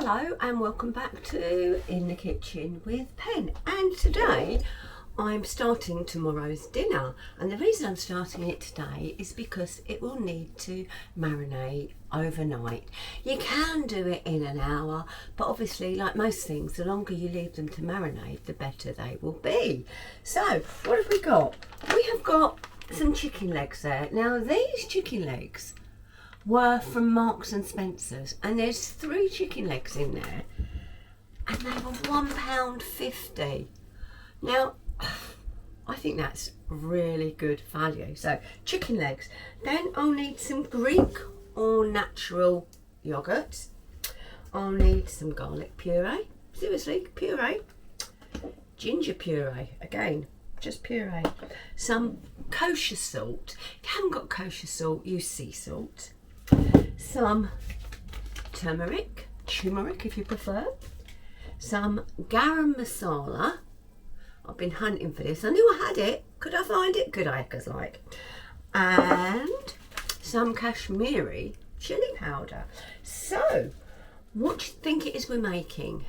Hello and welcome back to In the Kitchen with Pen, and today I'm starting tomorrow's dinner, and the reason I'm starting it today is because it will need to marinate overnight. You can do it in an hour, but obviously, like most things, the longer you leave them to marinate, the better they will be. So what have we got? We have got some chicken legs there. Now these chicken legs were from Marks and Spencer's, and there's 3 chicken legs in there, and they were £1.50. Now I think that's really good value. So chicken legs. Then I'll need some Greek or natural yogurt. I'll need some garlic puree, seriously, puree, ginger puree, again just puree, some kosher salt. If you haven't got kosher salt, use sea salt, some turmeric if you prefer, some garam masala. I've been hunting for this. I knew I had it. Could I find it? Could I? Because and some kashmiri chili powder. So what do you think it is we're making?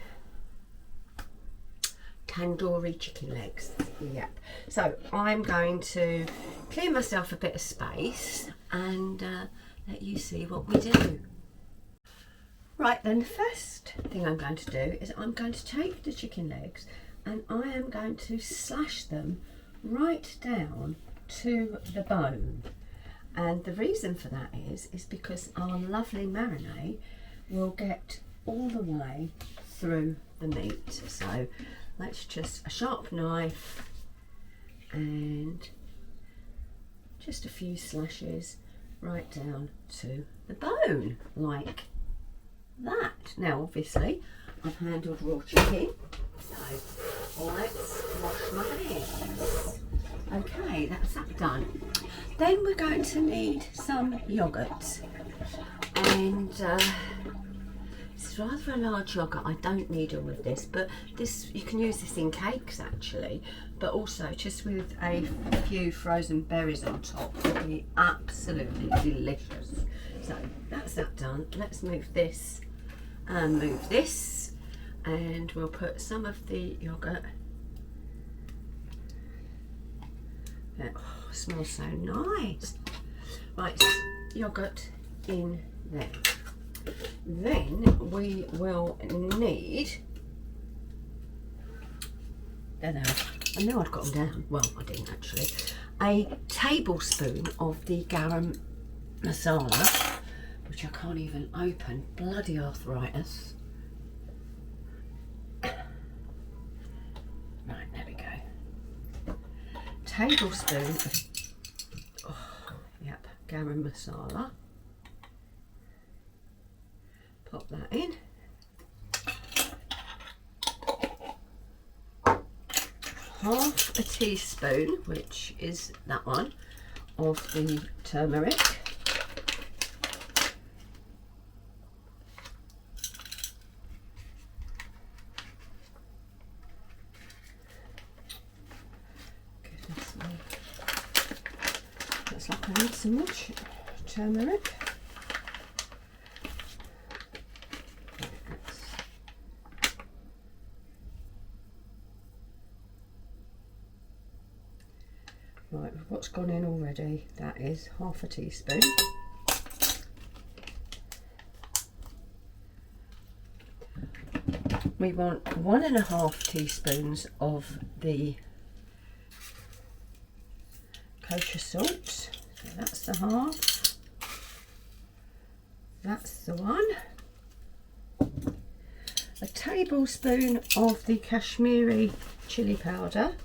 Tandori chicken legs. Yep. So I'm going to clear myself a bit of space and let you see what we do. Right then, the first thing I'm going to do is I'm going to take the chicken legs and I am going to slash them right down to the bone. And the reason for that is because our lovely marinade will get all the way through the meat. So let's just a sharp knife and just a few slashes right down to the bone, like that. Now obviously I've handled raw chicken, so let's wash my hands. Okay, that's that done. Then we're going to need some yogurt, and it's rather a large yogurt. I don't need all of this, but this, you can use this in cakes actually, but also just with a few frozen berries on top would be absolutely delicious. So that's that done. Let's move this and move this, and we'll put some of the yogurt. Oh, it smells so nice. Right, yogurt in there. Then we will need, there they are. I know I'd got them down. Well, I didn't actually. A tablespoon of the garam masala, which I can't even open. Bloody arthritis. Right, there we go. Tablespoon of, garam masala. Pop that in. Half a teaspoon, which is that one, of the turmeric. Goodness me. Looks like I need some more turmeric. Right, what's gone in already? That is half a teaspoon. We want 1.5 teaspoons of the kosher salt. So that's the half. That's the one. A tablespoon of the kashmiri chili powder.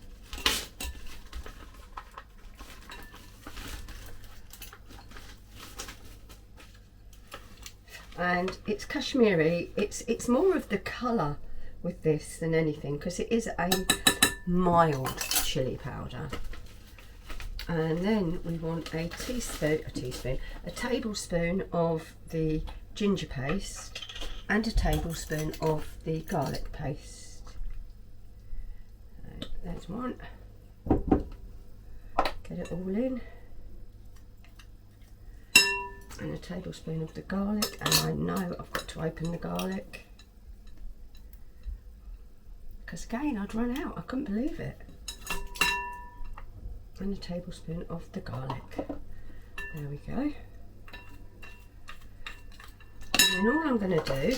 And it's kashmiri, it's more of the colour with this than anything, because it is a mild chili powder. And then we want a tablespoon of the ginger paste and a tablespoon of the garlic paste. So there's one. Get it all in. And a tablespoon of the garlic, and I know I've got to open the garlic. because again I'd run out. I couldn't believe it. And a tablespoon of the garlic. There we go. And then all I'm going to do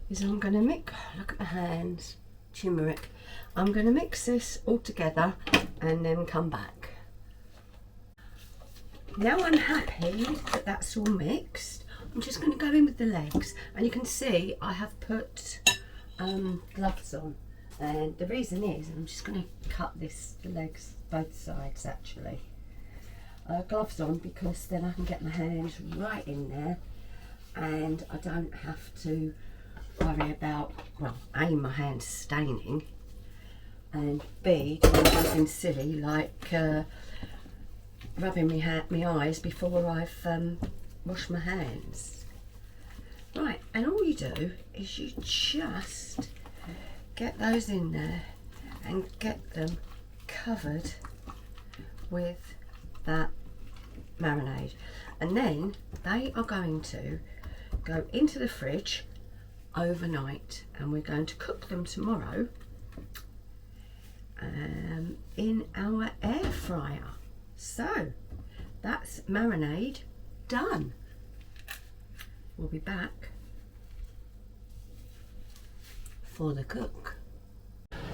is I'm going to mix, look at my hands, turmeric. I'm going to mix this all together and then come back. Now I'm happy that that's all mixed. I'm just going to go in with the legs, and you can see I have put gloves on, and the reason is I'm just going to cut the legs both sides actually. Gloves on because then I can get my hands right in there and I don't have to worry about, well, A, my hands staining, and B, doing something silly like rubbing my eyes before I've washed my hands. Right, and all you do is you just get those in there and get them covered with that marinade, and then they are going to go into the fridge overnight, and we're going to cook them tomorrow in our air fryer. So that's marinade done. We'll be back for the cook.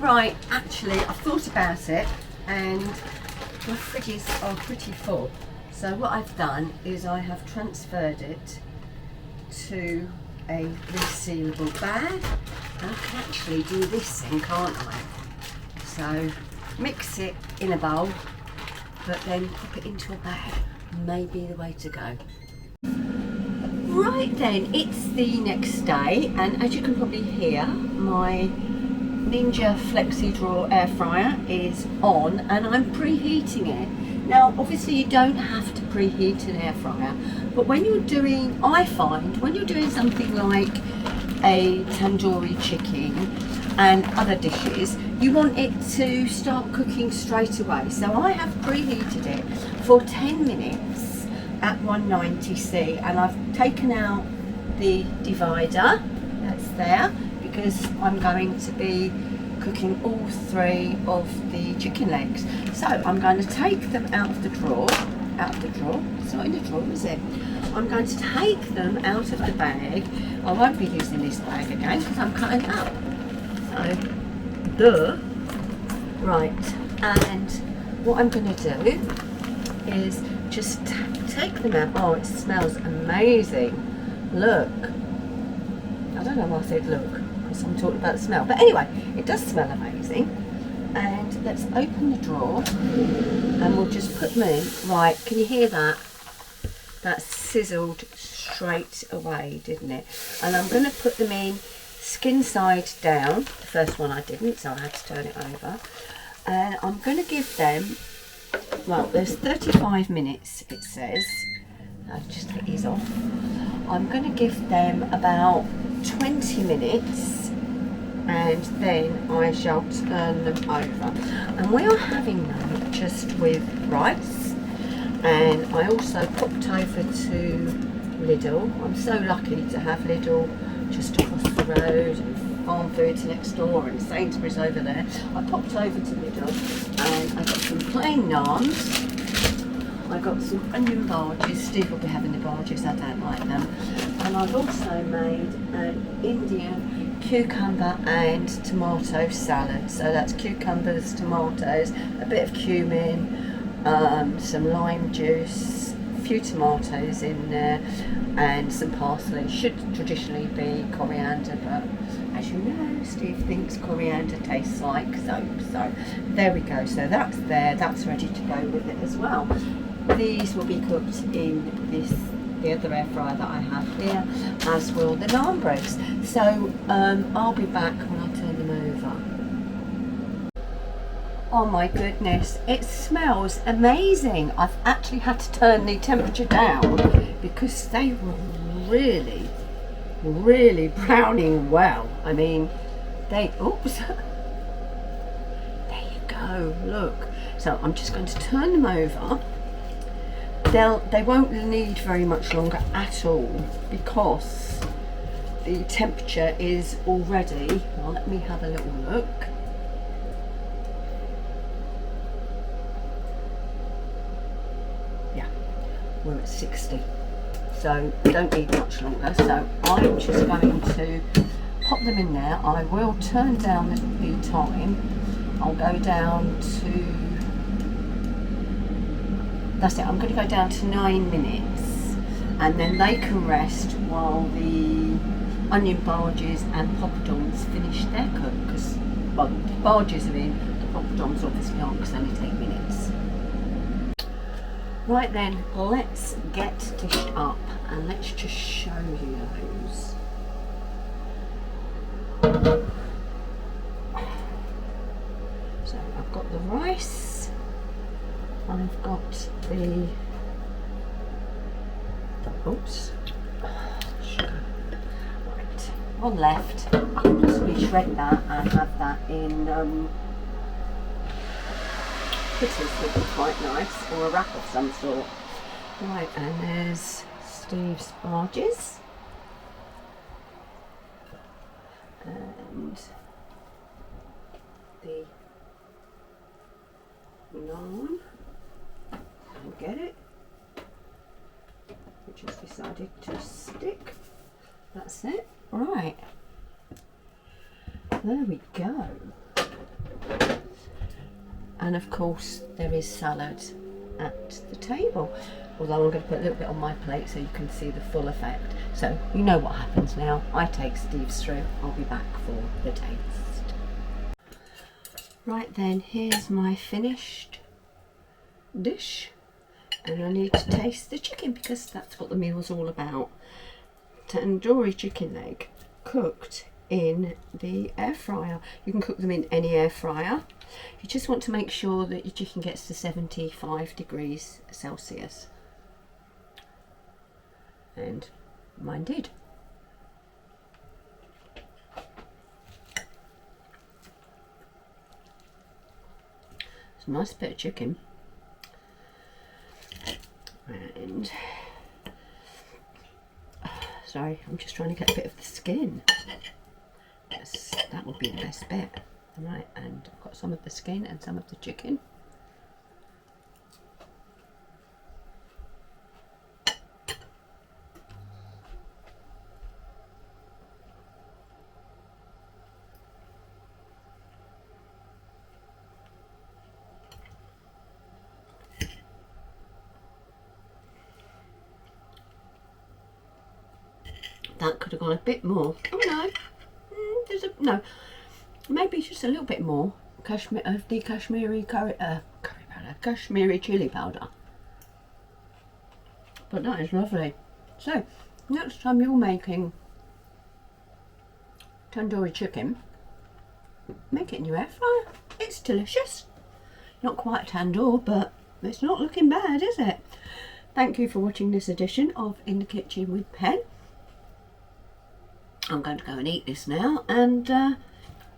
Right, actually I've thought about it and my fridges are pretty full. So what I've done is I have transferred it to a resealable bag. And I can actually do this thing, can't I? So mix it in a bowl, but then pop it into a bag. May be the way to go. Right then, it's the next day, and as you can probably hear, my Ninja Flexi Draw air fryer is on, and I'm preheating it. Now, obviously, you don't have to preheat an air fryer, but when you're doing, I find, when you're doing something like a tandoori chicken and other dishes, you want it to start cooking straight away. So I have preheated it for 10 minutes at 190°, and I've taken out the divider that's there because I'm going to be cooking all 3 of the chicken legs. So I'm going to take them out of the drawer, it's not in the drawer, is it? I'm going to take them out of the bag. I won't be using this bag again because I'm cutting it up. So, right, and what I'm going to do is just take them out. Oh, it smells amazing. Look. I don't know why I said look, because I'm talking about the smell. But anyway, it does smell amazing. And let's open the drawer and we'll just put them in. Right, can you hear that? That sizzled straight away, didn't it? And I'm going to put them in skin side down. The first one I didn't, so I had to turn it over. And I'm going to give them, well, there's 35 minutes it says. I'll just get these off. I'm going to give them about 20 minutes and then I shall turn them over. And we are having them just with rice, and I also popped over to Lidl. I'm so lucky to have Lidl just across the road, and Farm Foods next door, and Sainsbury's over there. I popped over to Lidl and I got some plain naans. I got some onion barges. Steve will be having the barges, I don't like them. And I've also made an Indian cucumber and tomato salad. So that's cucumbers, tomatoes, a bit of cumin, some lime juice, a few tomatoes in there, and some parsley. Should traditionally be coriander, but as you know, Steve thinks coriander tastes like soap. So there we go. So that's there. That's ready to go with it as well. These will be cooked in the other air fryer that I have here, as will the naan breads. So I'll be back when I turn them over. Oh my goodness, it smells amazing. I've actually had to turn the temperature down because they were really browning well. I mean, oops. There you go, look. So I'm just going to turn them over. They won't need very much longer at all because the temperature is already, well, let me have a little look. we're at 60. So don't need much longer. So I'm just going to pop them in there. I will turn down the time. I'll go down to, that's it, I'm going to go down to 9 minutes, and then they can rest while the onion barges and poppadoms finish their cook, because, well, the barges are in, the poppadoms obviously aren't, because they only take minutes. Right then, let's get dished up and let's just show you those. So I've got the rice, I've got the, oops, sugar. Right, one left. I can possibly shred that and have that in fritters would be quite nice, or a wrap of some sort. Right, and there's Steve's barges, and the naan, and get it, which has decided to stick. That's it. Right, there we go. And of course there is salad at the table, although I'm going to put a little bit on my plate so you can see the full effect. So you know what happens now. I take Steve's through. I'll be back for the taste. Right then, here's my finished dish, and I need to taste the chicken because that's what the meal's all about. Tandoori chicken leg cooked in the air fryer. You can cook them in any air fryer. You just want to make sure that your chicken gets to 75 degrees Celsius, and mine did. It's a nice bit of chicken, and sorry, I'm just trying to get a bit of the skin. Yes, that would be the best bit. Right, and I've got some of the skin and some of the chicken. That could have gone a bit more. Oh no, there's a no. Maybe just a little bit more of the Kashmiri curry powder, Kashmiri chili powder. But that is lovely. So next time you're making tandoori chicken, make it in your air fryer. It's delicious. Not quite tandoor, but it's not looking bad, is it? Thank you for watching this edition of In the Kitchen with Pen. I'm going to go and eat this now, and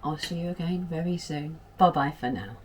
I'll see you again very soon. Bye bye for now.